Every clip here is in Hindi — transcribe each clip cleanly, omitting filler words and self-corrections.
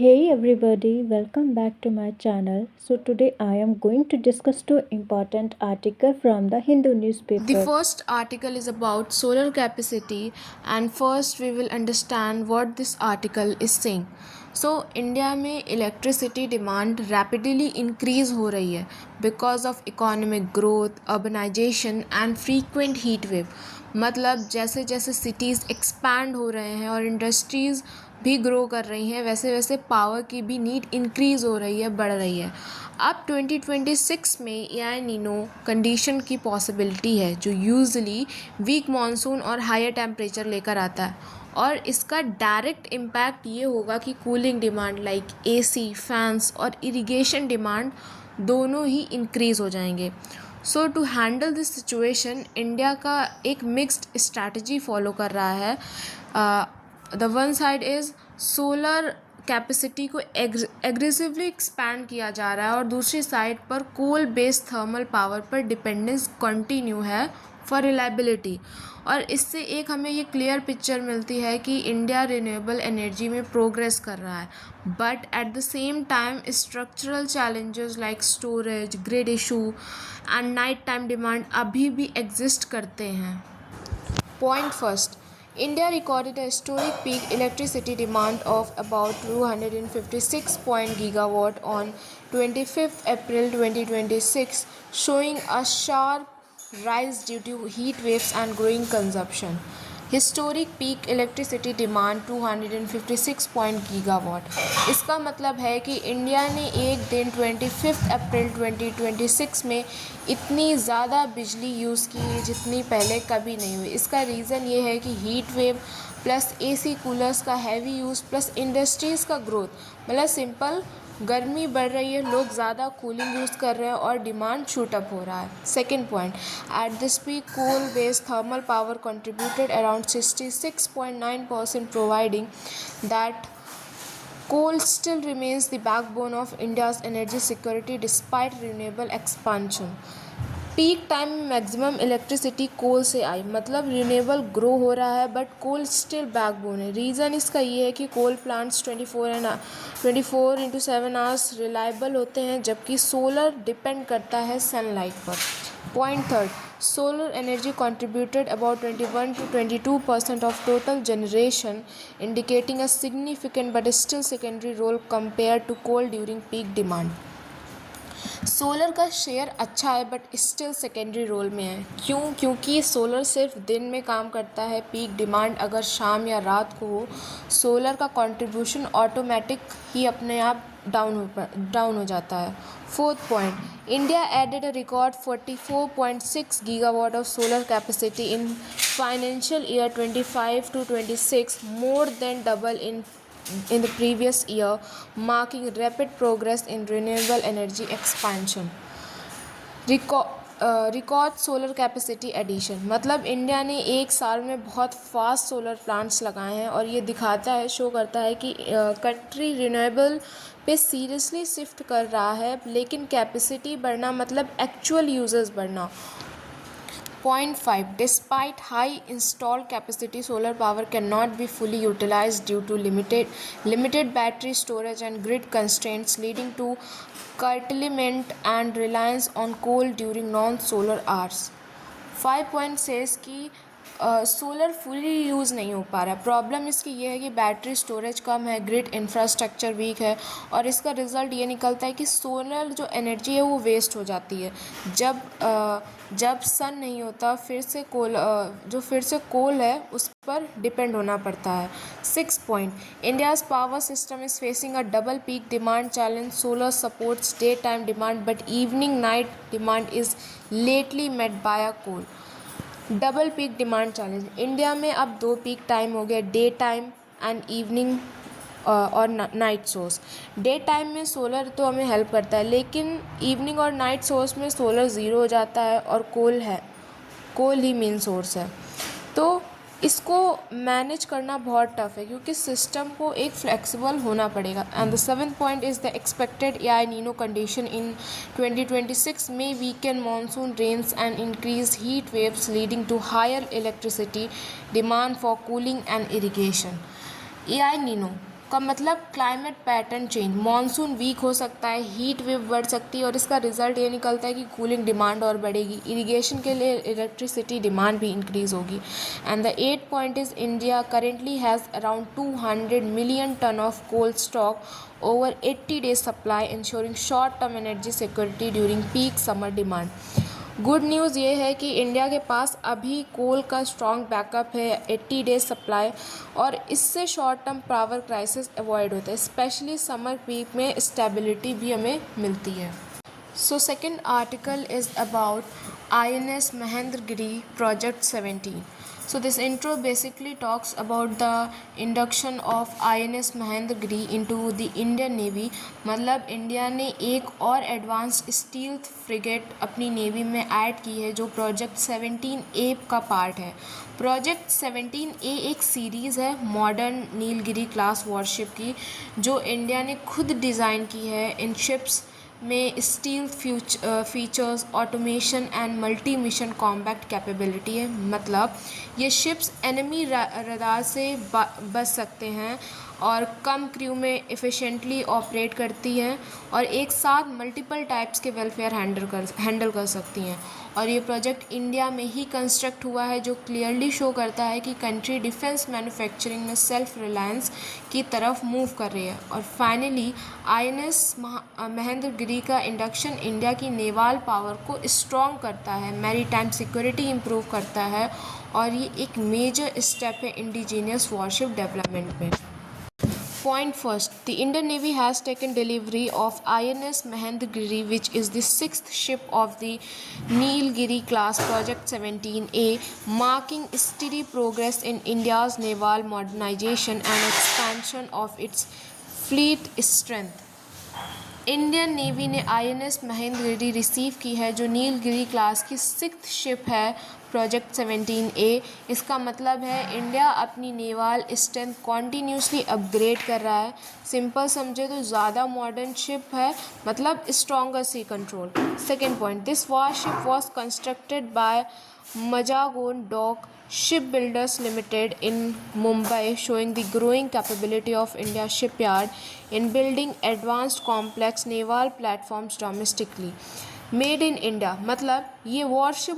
Hey everybody, welcome back to my channel. So today I am going to discuss two important articles from the Hindu The newspaper. first article is about solar capacity, and first we will understand what this article is saying. So India में इलेक्ट्रिसिटी डिमांड रैपिडली इंक्रीज़ हो रही है because of economic growth, urbanization and frequent heat wave. मतलब जैसे जैसे सिटीज़ एक्सपैंड हो रहे हैं और इंडस्ट्रीज़ भी ग्रो कर रही हैं, वैसे वैसे पावर की भी नीड इंक्रीज़ हो रही है, बढ़ रही है। अब 2026 में एल नीनो कंडीशन की पॉसिबिलिटी है जो यूजुअली वीक मानसून और हायर टेम्परेचर लेकर आता है, और इसका डायरेक्ट इम्पैक्ट ये होगा कि cooling demand like AC, fans और इरिगेशन डिमांड दोनों ही इंक्रीज़ हो जाएंगे। So to handle this situation India का एक मिक्स्ड स्ट्रैटेजी फॉलो कर रहा है। The one side is solar capacity को एग्रेसिवली एक्सपैंड किया जा रहा है, और दूसरी साइड पर कोल बेस्ड थर्मल पावर पर डिपेंडेंस कंटिन्यू है फॉर रिलायबिलिटी। और इससे एक हमें ये क्लियर पिक्चर मिलती है कि इंडिया रिन्यूएबल एनर्जी में प्रोग्रेस कर रहा है, but at the same time structural challenges like storage, grid issue and night time demand अभी भी एग्जिस्ट करते हैं। Point first, India recorded a historic peak electricity demand of about 256 gigawatt on 25th April 2026, showing a sharp rise due to heat waves and growing consumption. Historic peak electricity demand 256 gigawatt. इसका मतलब है कि इंडिया ने एक दिन 25 अप्रैल 2026 में इतनी ज़्यादा बिजली यूज़ की है जितनी पहले कभी नहीं हुई। इसका रीज़न ये है कि heat wave plus AC coolers का हैवी यूज़ प्लस इंडस्ट्रीज़ का ग्रोथ, मतलब सिंपल गर्मी बढ़ रही है, लोग ज़्यादा कूलिंग यूज़ कर रहे हैं और डिमांड शूटअप हो रहा है। Second point, at this peak coal based thermal power contributed around 66.9%, providing that coal still remains the backbone of India's energy security despite renewable expansion. Peak time में मैक्सिमम इलेक्ट्रिसिटी कोल से आई, मतलब रिन्यूएबल ग्रो हो रहा है बट कोल स्टिल बैकबोन है। रीज़न इसका ये है कि कोल प्लांट्स 24/7 आवर्स रिलायबल होते हैं, जबकि सोलर डिपेंड करता है सनलाइट पर। Point third, solar energy contributed about 21 to 22% of total generation, indicating a significant but still secondary role compared to coal during peak demand. Solar का शेयर अच्छा है बट स्टिल सेकेंडरी रोल में है। क्यों? क्योंकि सोलर सिर्फ दिन में काम करता है, पीक डिमांड अगर शाम या रात को हो, सोलर का कंट्रीब्यूशन ऑटोमेटिक ही अपने आप डाउन हो जाता है। Fourth point, India added a record 44.6 gigawatt of solar capacity in financial year 25 to 26, more than double in the previous year, marking rapid progress in renewable energy expansion. Record solar capacity addition, मतलब इंडिया ने एक साल में बहुत फास्ट सोलर प्लांट्स लगाए हैं, और ये दिखाता है, शो करता है कि कंट्री रिन्यूएबल पे सीरियसली शिफ्ट कर रहा है, लेकिन कैपेसिटी बढ़ना मतलब एक्चुअल यूजर्स बढ़ना। Point 5, despite high installed capacity, solar power cannot be fully utilized due to limited battery storage and grid constraints, leading to curtailment and reliance on coal during non-solar hours. 5 point says कि सोलर फुली यूज़ नहीं हो पा रहा है। प्रॉब्लम इसकी ये है कि बैटरी स्टोरेज कम है, ग्रिड इंफ्रास्ट्रक्चर वीक है, और इसका रिज़ल्ट ये निकलता है कि सोलर जो एनर्जी है वो वेस्ट हो जाती है। जब सन नहीं होता, फिर से कोल है उस पर डिपेंड होना पड़ता है। 6 point, India's power system is facing a double peak demand challenge. Solar supports day time demand but evening night demand is lately met by a coal. Double peak demand challenge, India में अब 2 पीक टाइम हो गया, डे टाइम एंड इवनिंग और नाइट सोर्स। डे टाइम में सोलर तो हमें हेल्प करता है, लेकिन इवनिंग और नाइट सोर्स में सोलर ज़ीरो हो जाता है और कोल ही मेन सोर्स है। तो इसको मैनेज करना बहुत टफ है, क्योंकि सिस्टम को एक फ्लेक्सिबल होना पड़ेगा। And the 7th point is the expected El Nino condition in 2026 में weakened monsoon rains and increase heat waves, leading to higher electricity demand for cooling and irrigation. El Nino का मतलब climate pattern change, monsoon weak हो सकता है, हीट वेव बढ़ सकती है और इसका रिजल्ट ये निकलता है कि कूलिंग डिमांड और बढ़ेगी, इरिगेशन के लिए इलेक्ट्रिसिटी डिमांड भी इंक्रीज होगी। And the 8 point is India currently has around 200 million ton of coal stock over 80 days supply, ensuring short term energy security during peak summer demand। Good news ये है कि इंडिया के पास अभी कोल का स्ट्रॉन्ग बैकअप है, 80 डेज सप्लाई, और इससे short term power crisis avoid होता है, स्पेशली समर पीक में स्टेबिलिटी भी हमें मिलती है। So second article is about INS Mahendragiri Project 17। So this intro basically talks about the induction of INS Mahendragiri into the Indian Navy। मतलब इंडिया ने एक और एडवांस्ड स्टील्थ फ्रिगेट अपनी नेवी में ऐड की है जो प्रोजेक्ट 17A का पार्ट है। प्रोजेक्ट 17A एक सीरीज़ है मॉडर्न नीलगिरी क्लास वॉरशिप की जो इंडिया ने खुद डिज़ाइन की है। इन शिप्स में steel features, automation and multi mission combat capability है। मतलब ये शिप्स एनिमी रडार से बच सकते हैं और कम क्रू में एफिशिएंटली ऑपरेट करती हैं और एक साथ मल्टीपल टाइप्स के वेलफेयर हैंडल कर सकती हैं। और ये प्रोजेक्ट इंडिया में ही कंस्ट्रक्ट हुआ है जो क्लियरली शो करता है कि कंट्री डिफेंस मैन्युफैक्चरिंग में सेल्फ रिलायंस की तरफ मूव कर रही है। और फाइनली INS महेंद्रगिरी का इंडक्शन इंडिया की नेवाल पावर को स्ट्रॉन्ग करता है, मैरीटाइम सिक्योरिटी इम्प्रूव करता है और ये एक मेजर स्टेप है इंडिजीनियस वॉरशिप डेवलपमेंट में। Point first, the Indian Navy has taken delivery of INS Mahendragiri, which is the sixth ship of the Nilgiri class Project 17A, marking steady progress in India's naval modernization and expansion of its fleet strength। Indian navy ने INS महेंद्रगिरी रिसीव की है जो नीलगिरी क्लास की सिक्स्थ शिप है प्रोजेक्ट 17A। इसका मतलब है इंडिया अपनी नेवाल स्ट्रेंथ कॉन्टीन्यूसली अपग्रेड कर रहा है। सिंपल समझे तो ज़्यादा मॉडर्न शिप है, मतलब stronger sea control. Second point, this warship was constructed by Mazagon Dock Shipbuilders Limited in Mumbai, showing the growing capability of India shipyard in building advanced complex naval platforms domestically। Made in India मतलब ये वॉरशिप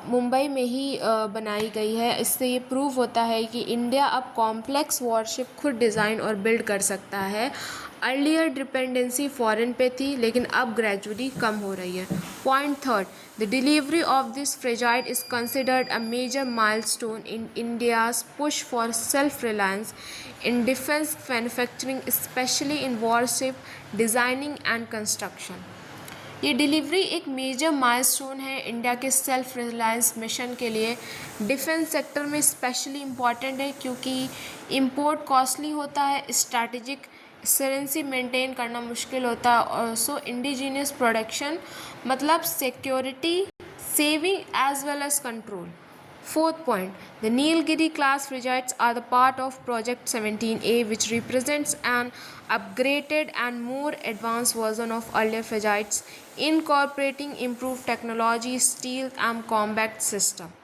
मुंबई में ही बनाई गई है। इससे ये प्रूव होता है कि इंडिया अब कॉम्प्लेक्स वॉरशिप खुद डिज़ाइन और बिल्ड कर सकता है। अर्लियर डिपेंडेंसी फॉरेन पे थी लेकिन अब ग्रेजुअली कम हो रही है। Point third, the delivery of this frigate is considered a major milestone in India's push for self reliance in defence manufacturing, specially in warship designing and construction. ये डिलीवरी एक मेजर माइलस्टोन है इंडिया के सेल्फ रिलायंस मिशन के लिए। डिफेंस सेक्टर में स्पेशली इम्पॉर्टेंट है क्योंकि इंपोर्ट कॉस्टली होता है, स्ट्रैटेजिक एफिशिएंसी मेंटेन करना मुश्किल होता है और सो इंडिजीनियस प्रोडक्शन मतलब security, saving as well as control. Fourth point, the Nilgiri class frigates are the part of Project 17A, which represents an upgraded and more advanced version of earlier frigates, incorporating improved technology, stealth and combat system।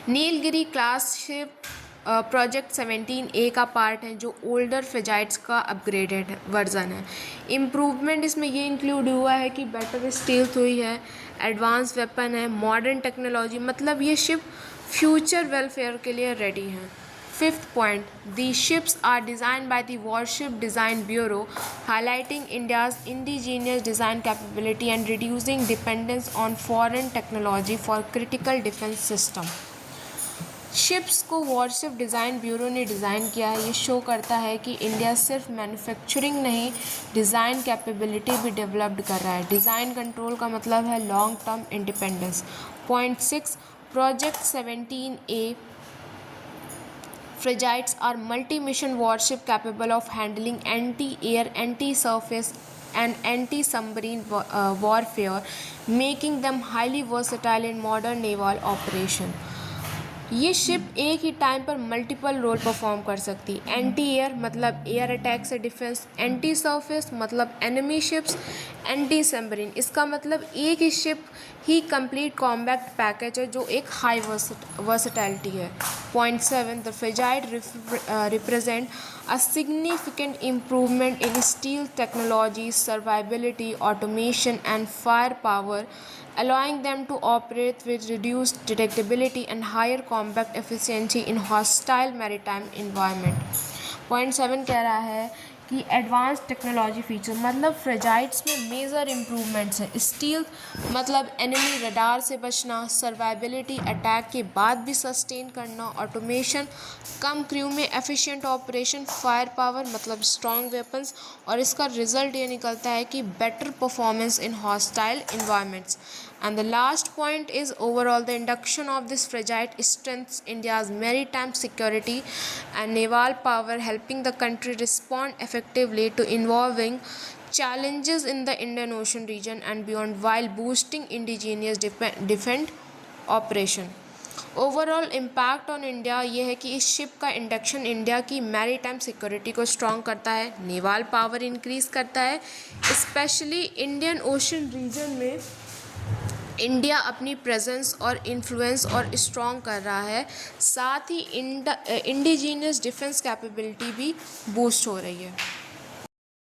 Nilgiri class ship project 17A का पार्ट है जो ओल्डर फ्रेजाइट्स का अपग्रेडेड वर्जन है। इम्प्रूवमेंट इसमें ये इंक्लूड हुआ है कि बेटर स्टील्थ हुई है, एडवांस वेपन है, मॉडर्न टेक्नोलॉजी, मतलब ये शिप फ्यूचर वेलफेयर के लिए रेडी हैं। Fifth point, the ships are designed by the warship design bureau, highlighting India's indigenous design capability and reducing dependence on foreign technology for critical defence system. Ships को वॉरशिप डिज़ाइन ब्यूरो ने डिज़ाइन किया है। ये शो करता है कि इंडिया सिर्फ मैन्युफैक्चरिंग नहीं, डिज़ाइन कैपेबिलिटी भी डेवलप्ड कर रहा है। डिज़ाइन कंट्रोल का मतलब है long term independence. Point 6, project 17A frigates are multi-mission warship capable of handling anti-air, anti-surface and anti-submarine warfare, making them highly versatile in modern naval operation। ये शिप एक ही टाइम पर मल्टीपल रोल परफॉर्म कर सकती है। एंटी एयर मतलब एयर अटैक से डिफेंस, एंटी सरफेस मतलब एनिमी शिप्स, एंटी सबमरीन इसका मतलब एक ही शिप ही कंप्लीट कॉम्बैक्ट पैकेज है जो एक हाई वर्सटैलिटी है। Point 7 the fragile represent a significant improvement in steel technology, survivability, automation, and firepower, allowing them to operate with reduced detectability and higher combat efficiency in hostile maritime environment. Point 7 कह रहा है कि एडवांस टेक्नोलॉजी फीचर मतलब फ्रेजाइट्स में मेजर इम्प्रूवमेंट्स हैं। स्टील मतलब एनिमी रडार से बचना, सर्वाइबिलिटी अटैक के बाद भी सस्टेन करना, ऑटोमेशन कम क्रू में एफिशिएंट ऑपरेशन, फायर पावर मतलब स्ट्रॉन्ग वेपन्स, और इसका रिजल्ट ये निकलता है कि better performance in hostile environments. And the last point is overall the induction of this frigate strengthens India's maritime security and naval power, helping the country respond effectively to evolving challenges in the Indian Ocean region and beyond, while boosting indigenous defense operation. Overall impact on India ये है कि इस शिप का इंडक्शन इंडिया की मैरीटाइम सिक्योरिटी को स्ट्रॉन्ग करता है, नेवल पावर इंक्रीज करता है, स्पेशली इंडियन ओशन रीजन में इंडिया अपनी प्रेजेंस और इन्फ्लुएंस और स्ट्रॉन्ग कर रहा है, साथ ही इंडिजीनियस डिफेंस कैपेबिलिटी भी बूस्ट हो रही है.